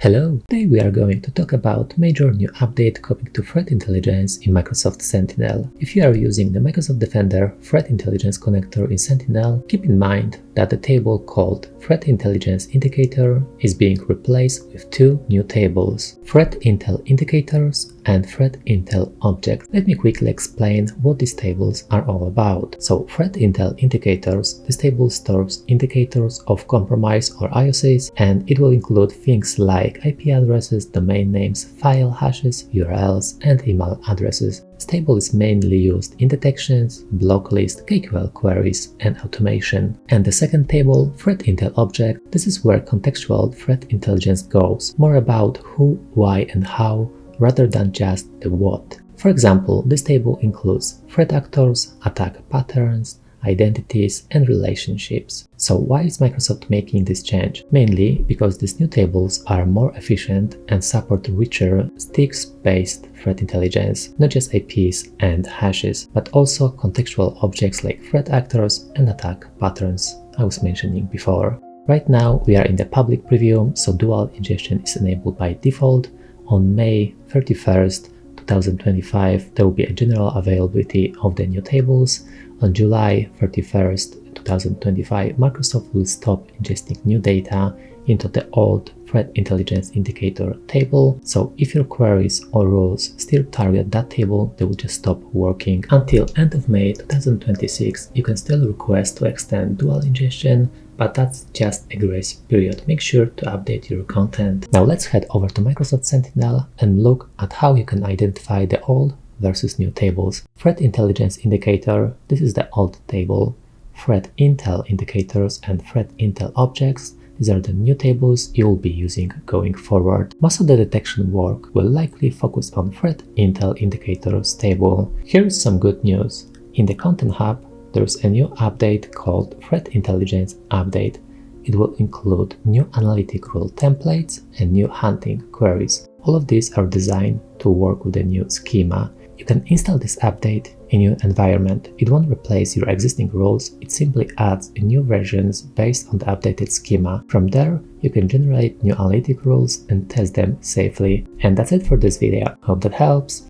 Hello! Today we are going to talk about major new update coming to threat intelligence in Microsoft Sentinel. If you are using the Microsoft Defender Threat Intelligence connector in Sentinel, keep in mind that the table called ThreatIntelligenceIndicator is being replaced with two new tables, ThreatIntelIndicators and ThreatIntelObjects. Let me quickly explain what these tables are all about. So ThreatIntelIndicators, this table stores indicators of compromise or IOCs, and it will include things like IP addresses, domain names, file hashes, URLs, and email addresses. This table is mainly used in detections, block list, KQL queries, and automation. And the second table, ThreatIntelObject, this is where contextual threat intelligence goes, more about who, why, and how, rather than just the what. For example, this table includes threat actors, attack patterns, identities, and relationships. So why is Microsoft making this change? Mainly because these new tables are more efficient and support richer STIX-based threat intelligence, not just IPs and hashes, but also contextual objects like threat actors and attack patterns I was mentioning before. Right now we are in the public preview, so dual ingestion is enabled by default. On May 31st, 2025, there will be a general availability of the new tables. On July 31st, 2025, Microsoft will stop ingesting new data into the old Threat Intelligence Indicator table. So if your queries or rules still target that table, they will just stop working. Until end of May 2026, you can still request to extend dual ingestion, but that's just a grace period. Make sure to update your content. Now let's head over to Microsoft Sentinel and look at how you can identify the old versus new tables. Threat Intelligence Indicator, this is the old table. ThreatIntelIndicators and ThreatIntelObjects, these are the new tables you will be using going forward. Most of the detection work will likely focus on ThreatIntelIndicators table. Here is some good news. In the Content Hub, there is a new update called Threat Intelligence Update. It will include new analytic rule templates and new hunting queries. All of these are designed to work with the new schema. You can install this update in your environment. It won't replace your existing rules, it simply adds new versions based on the updated schema. From there, you can generate new analytic rules and test them safely. And that's it for this video. Hope that helps.